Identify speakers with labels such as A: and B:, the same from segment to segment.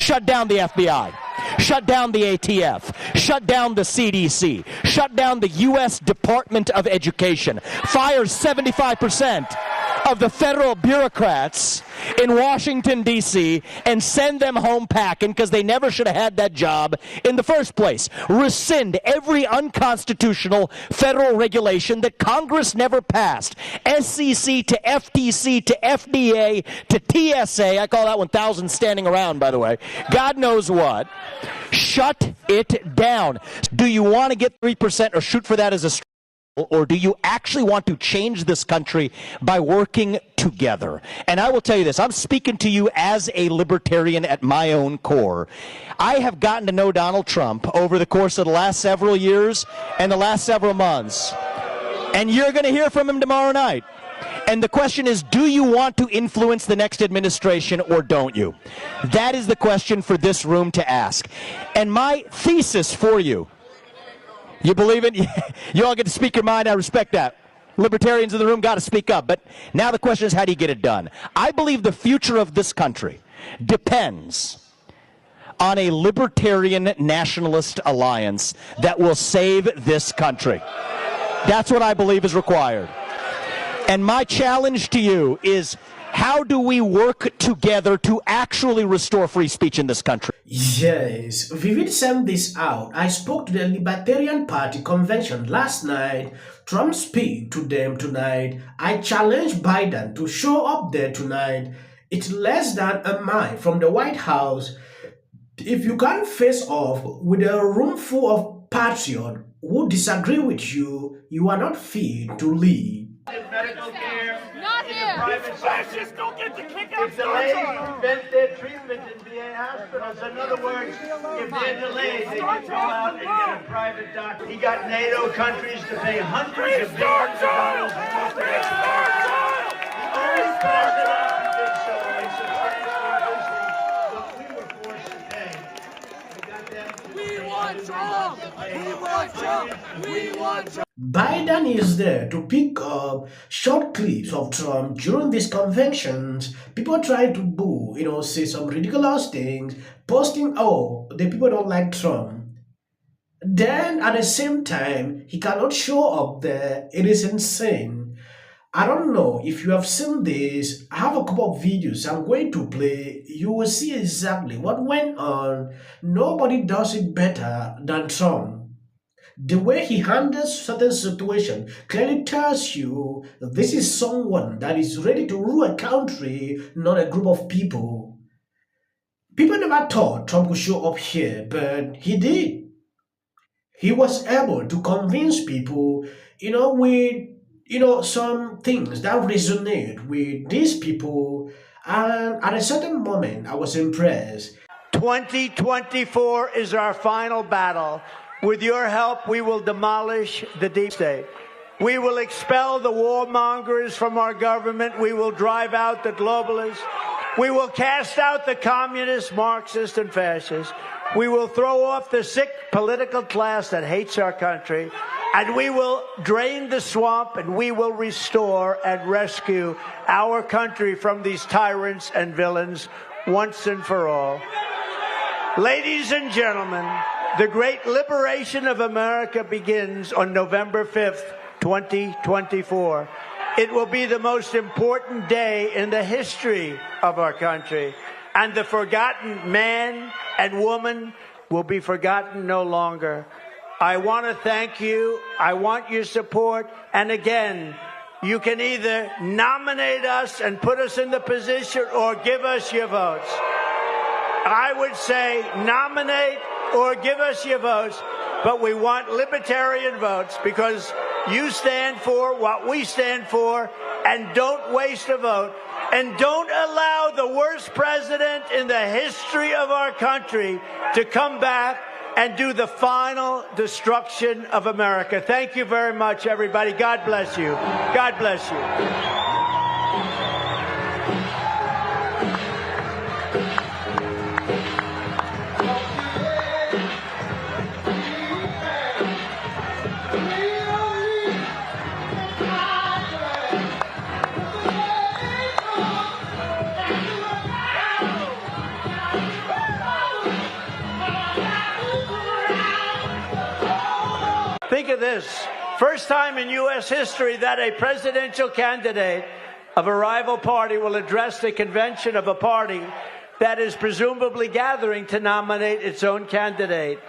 A: Shut down the FBI. Shut down the ATF. Shut down the CDC. Shut down the U.S. Department of Education. Fire 75% of the federal bureaucrats in Washington, D.C., and send them home packing because they never should have had that job in the first place. Rescind every unconstitutional federal regulation that Congress never passed. SEC to FTC to FDA to TSA. I call that 1,000 standing around, by the way. God knows what. Shut it down. Do you want to get 3% or shoot for that as a struggle? Or do you actually want to change this country by working together? And I will tell you this, I'm speaking to you as a libertarian at my own core. I have gotten to know Donald Trump over the course of the last several years and the last several months. And you're going to hear from him tomorrow night. And the question is, do you want to influence the next administration or don't you? That is the question for this room to ask. And my thesis for you, you believe it? You all get to speak your mind. I respect that. Libertarians in the room got to speak up. But now the question is, how do you get it done? I believe the future of this country depends on a libertarian nationalist alliance that will save this country. That's what I believe is required. And my challenge to you is, how do we work together to actually restore free speech in this country?
B: Yes, we will send this out. I spoke to the Libertarian Party Convention last night. Trump speak to them tonight. I challenge Biden to show up there tonight. It's less than a mile from the White House. If you can't face off with a room full of patriots who disagree with you, you are not fit to lead.
C: Medical care,
D: not
C: in the private sector.
D: Fascists don't get to kick out
C: If delays prevent their treatment in VA hospitals, in other words, if they're delayed, they can go out and get a private doctor. He got NATO countries to pay hundreds of billions of dollars to talk to their The only president who did so in substantially reducing what we were forced to pay. We got them to
D: We want Trump! We want Trump! We want Trump!
B: Biden is there to pick up short clips of Trump during these conventions. People try to boo, say some ridiculous things, posting, oh, the people don't like Trump. Then at the same time, he cannot show up there. It is insane. I don't know if you have seen this. I have a couple of videos I'm going to play. You will see exactly what went on. Nobody does it better than Trump. The way he handles certain situations clearly tells you this is someone that is ready to rule a country, not a group of people. People never thought Trump would show up here, but he did. He was able to convince people, with, some things that resonate with these people. And at a certain moment, I was impressed.
C: 2024 is our final battle. With your help, we will demolish the deep state. We will expel the warmongers from our government. We will drive out the globalists. We will cast out the communists, Marxists, and fascists. We will throw off the sick political class that hates our country. And we will drain the swamp, and we will restore and rescue our country from these tyrants and villains once and for all. Ladies and gentlemen, the great liberation of America begins on November 5th, 2024. It will be the most important day in the history of our country, and the forgotten man and woman will be forgotten no longer. I want to thank you. I want your support. And again, you can either nominate us and put us in the position or give us your votes. I would say nominate or give us your votes, but we want libertarian votes because you stand for what we stand for, and don't waste a vote, and don't allow the worst president in the history of our country to come back and do the final destruction of America. Thank you very much, everybody. God bless you. God bless you. at this. First time in U.S. history that a presidential candidate of a rival party will address the convention of a party that is presumably gathering to nominate its own candidate.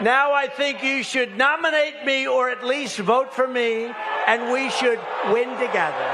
C: Now I think you should nominate me or at least vote for me, and we should win together.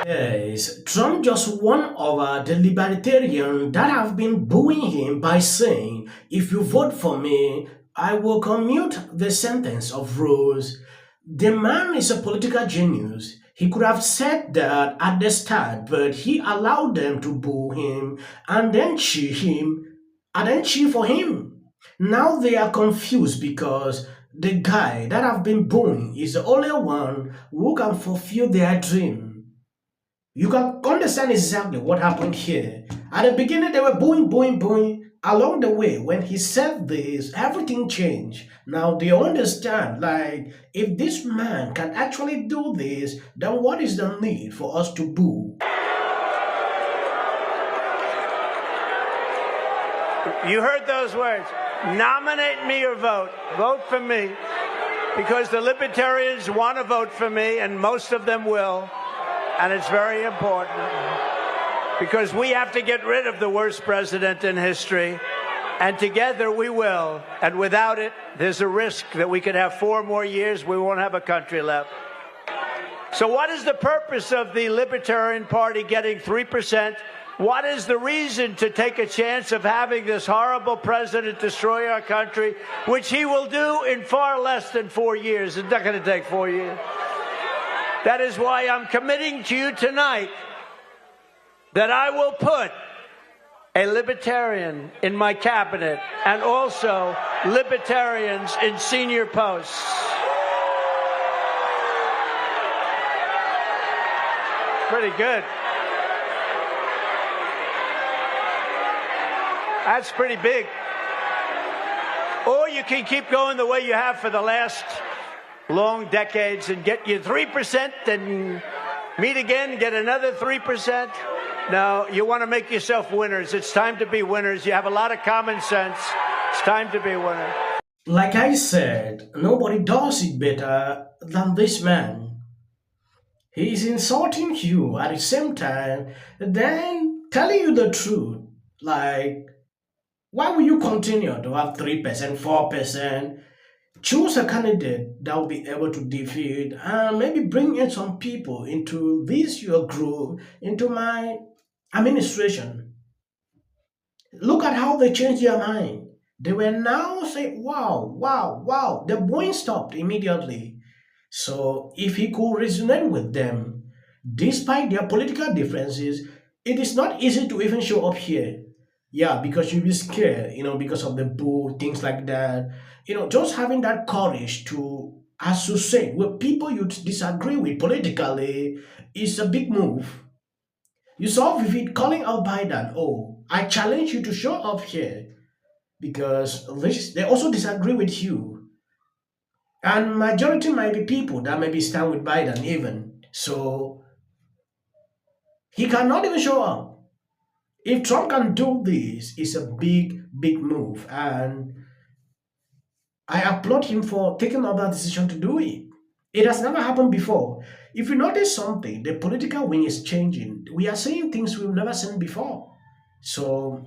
B: Yes, Trump just won over the libertarians that have been booing him by saying, if you vote for me, I will commute the sentence of Rose. The man is a political genius. He could have said that at the start, but he allowed them to boo him and then cheer him and then cheer for him. Now they are confused because the guy that have been booing is the only one who can fulfill their dream. You can understand exactly what happened here. At the beginning, they were booing, booing, booing. Along the way, when he said this, everything changed. Now they understand, like, if this man can actually do this, then what is the need for us to boo?
C: You heard those words. Nominate me or vote. Vote for me. Because the libertarians want to vote for me, and most of them will. And it's very important. Because we have to get rid of the worst president in history. And together we will. And without it, there's a risk that we could have 4 more years. We won't have a country left. So what is the purpose of the Libertarian Party getting 3%? What is the reason to take a chance of having this horrible president destroy our country, which he will do in far less than 4 years? It's not going to take 4 years. That is why I'm committing to you tonight that I will put a libertarian in my cabinet and also libertarians in senior posts. Pretty good. That's pretty big. Or you can keep going the way you have for the last long decades and get you 3% and meet again, get another 3%. No, you want to make yourself winners. It's time to be winners. You have a lot of common sense. It's time to be winners.
B: Like I said, nobody does it better than this man. He is insulting you at the same time, then telling you the truth. Like, why will you continue to have 3%, 4%? Choose a candidate that will be able to defeat and maybe bring in some people into this your group, into my administration. Look at how they changed their mind. They were now saying, wow, wow, wow. The booing stopped immediately. So if he could resonate with them, despite their political differences, it is not easy to even show up here. Yeah, because you'll be scared, because of the boo, things like that. Just having that courage to associate with people you disagree with politically is a big move. You saw Vivid calling out Biden, oh, I challenge you to show up here because they also disagree with you. And majority might be people that maybe stand with Biden even. So he cannot even show up. If Trump can do this, it's a big, big move. And I applaud him for taking up that decision to do it. It has never happened before. If you notice something, the political wing is changing. We are seeing things we've never seen before. So